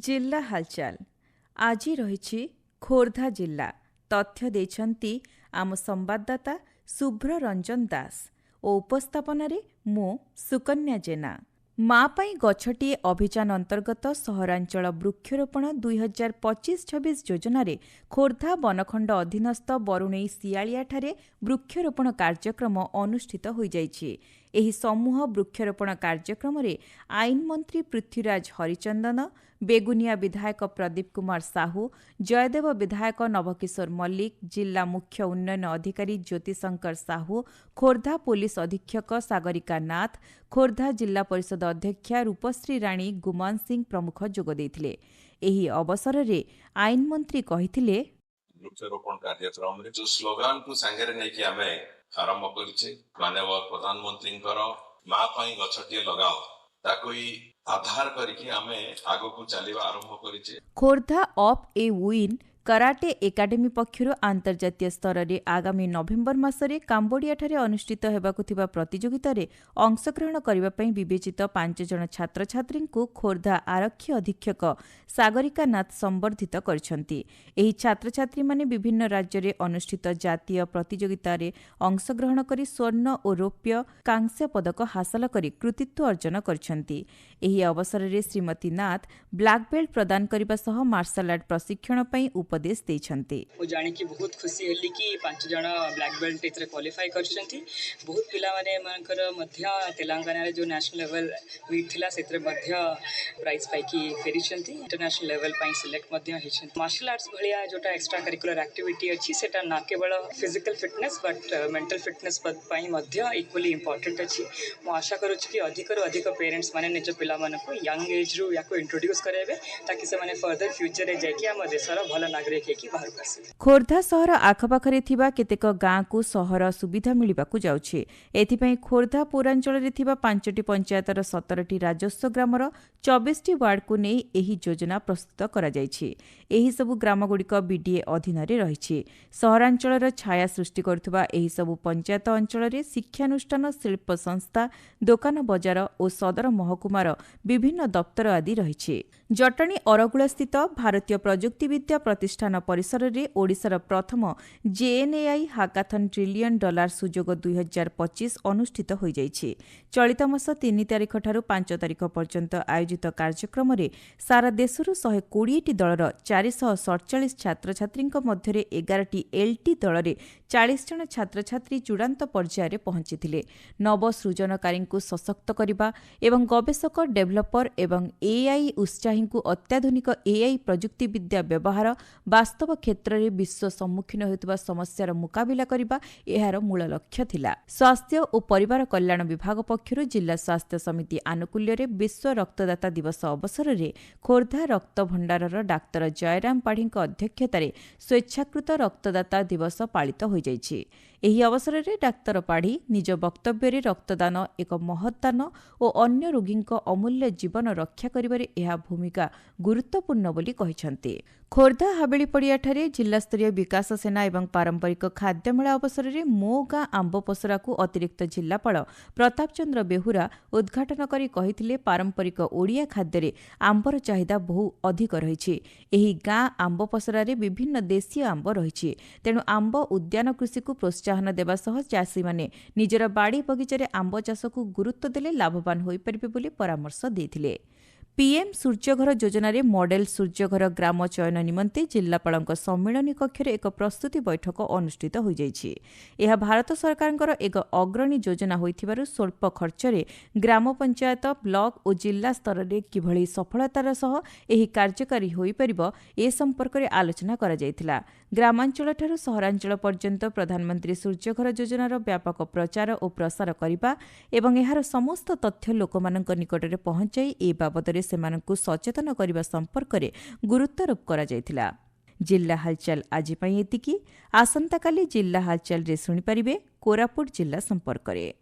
जिल्ला हालचाल आज रही खोर्धा जिल्ला तथ्य देछन्ति आम संवाददाता शुभ्र रंजन दास और उपस्थापन मो सुकन्या जेना। माँ पाई गछटिए अभियान अंतर्गत सहरांचल वृक्षरोपण 2025-26 योजन खोर्धा बनखंड अधीनस्थ बरुणई सियालियाठारे वृक्षरोपण कार्यक्रम अनुष्ठित हो जाइछि। एही समूह वृक्षरोपण कार्यक्रम आईन मंत्री पृथ्वीराज हरिचंदन, बेगुनिया विधायक प्रदीप कुमार साहू, जयदेव विधायक नवकिशोर मल्लिक, जिला मुख्य उन्नयन अधिकारी ज्योतिशंकर साहू, खोर्धा पुलिस अधीक्षक सागरिका नाथ, खोर्धा जिला परिषद अध्यक्षा रूपश्री राणी गुमान सिंह प्रमुख जोग देथिले। एही अवसर में आईन मंत्री कहिथिले, वृक्षरोपण कार्यक्रम रे जो स्लोगान को संगे रे नेकी आमे आरंभ करछे माननीय प्रधानमंत्री माँ पाई गछटिए लगाओ ताकोई आधार करके आमे आगो को चलीबा आरंभ करिचे। Khordha of a win karate academy पक्षर आंतर्जातीय स्तर में आगामी नवेम्बर मासरे काम्बोडियाठारे अनुष्ठित हेबाकु थिबा प्रतियोगितारे अंशग्रहण करिबा पई विवेचित 5 जण छात्र छात्री को खोर्धा आरक्षी अधीक्षक सागरिका नाथ संबर्धित करछंती। एही छात्र छात्री माने विभिन्न राज्य रे अनुष्ठित जातीय प्रतियोगितारे अंशग्रहण करी स्वर्ण और रौप्य कांस्य पदक हासिल करी कृतित्व अर्जन करछंती। एही अवसर रे श्रीमती नाथ ब्लैक बेल्ट प्रदान करबा सह मार्शल आर्ट प्रशिक्षण पई उपदेश देछंती। मु जानि कि बहुत खुशी हेली कि 5 जण ब्लैक बेल्ट इतरे क्वालिफाई करछंती। बहुत पिला माने मानकर मध्य तेलंगाना रे जो नेशनल लेवल मीट थिला सेतरे मध्य प्राइज पाई कि फेरिछंती। इंटरनेशनल लेवल पई सिलेक्ट मध्य हेछंती। मार्शल आर्ट्स भलिया जोटा एक्स्ट्रा करिकुलर एक्टिविटी अछि सेटा ना केवल physical fitness but mental fitness पई मध्य इक्वली इंपोर्टेंट अछि। मु आशा करू कि अधिक रु अधिक पेरेंट्स माने निज पिला माने को यंग एज रु याको इंट्रोड्यूस करेबे ताकि से माने फर्दर फ्यूचर रे जाय कि हम देशर भल खोर्धा सहर आखपाखरे थिबा केतेक गाँ को सहर सुविधा मिलिबाकु जाउछि। एथिपई खोर्धा पौरांचल रे थिबा 5टी पंचायतर 17टी राजस्व ग्रामर 24टी वार्ड को नै एही योजना प्रस्तुत करा जाइछि। एही सबु ग्रामगुड़िक बीडीए अधीन रे रहिछि। सहरांचलर छाया सृष्टि करथुबा एही सबु पंचायत अंचल रे शिक्षानुष्ठान, शिल्प संस्था, दोकान बजार और सदर महकुमार विभिन्न दप्तर आदि रहिछि। जटणी अरगुला स्थित भारतीय प्रजुक्ति विद्या प्रतिष्ठान परिसर रे ओडिशार प्रथम जेएनएआई हाकाथन $1 ट्रिलियन सुजोग 2025 अनुष्ठित हो जाइछि। चलित मास 3 तारिख ठारू 5 तारिख पर्यंत आयोजित कार्यक्रम रे सारा देशरू 120टी दलर 447 छात्र छात्री मध्य 11टी एलटी दल रे 40 जन छात्र छात्री चूड़ांत पर्यायर पहुंची। नव सृजनकारी को सशक्त करने एवं गवेषक, डेभलपर एवं एआई उत्साही को अत्याधुनिक एआई प्रजुक्ति विद्या व्यवहार वास्तव क्षेत्र में विश्व सम्मुखीन होता समस्यार मुकाबिला करने यार मूल लक्ष्य थिला। स्वास्थ्य और परिवार कल्याण विभाग पक्षर जिला स्वास्थ्य समिति आनुकूल्य रे विश्व रक्तदाता दिवस अवसर में खोर्धा रक्त भंडारर डाक्तर जयराम पाढ़ी अध्यक्षतार स्वेच्छाकृत रक्तदाता दिवस पालित हो जाइछि। एही अवसर में डाक्तर पाढ़ी निज वक्तव्य रक्तदान एक महत्दान और अन्य रोगी अमूल्य जीवन रक्षा करिबारे एहा भूमिका गुरुत्वपूर्ण बोली कहिसंती। खोर्धा हावेली पड़ियाठारे जिलास्तरीय विकास सेना एवं पारंपरिक खाद्यमेला अवसर में मो गाँ आंब पसरा को अतिरिक्त जिलापाल प्रताप चंद्र बेहुरा उद्घाटन करी कहिथिले पारंपरिक ओडिया खाद्य आंबर चाहिदा बहु अधिक रहिछि। एही गाँ आंब पसरा रे विभिन्न देशीय आंब रहिछि। तेणु आंब उद्यान कृषि को प्रोत्साहन देवा सह चाषी माने निजर बाड़ी बगीचारे आंब चाष को गुरुत्व देले लाभवान होई परिबे बोली परामर्श देथिले। पीएम सूर्यघर योजना रे मॉडेल सूर्यघर ग्राम चयन निमंते जिलापाल सम्मेलनी कक्ष एक प्रस्तुति बैठक अनुष्ठित हो जाइछि। यह भारत सरकार एक अग्रणी योजना होइथिबारु स्वल्प खर्च रे ग्राम पंचायत, ब्लॉक और जिला स्तर रे किभଳି सफलतार सह एही कार्यकारी होई परिबो ए संपर्क रे आलोचना करा जायथिला। ग्रामांचल ठारू सहरांचल पर्यंत प्रधानमंत्री सूर्यघर योजनार व्यापक प्रचार और प्रसार करिबा एवं एहार समस्त तथ्य लोकमानक निकट रे पहुंचाई ए बाबद सेमानकु सचेतन करने संपर्क में गुरुत्वारोप करा जायथिला। जिल्ला हालचाल आज एतिकी। आसंता काली जिल्ला हालचाल रे सुनि परिबे कोरापुट जिल्ला संपर्क में।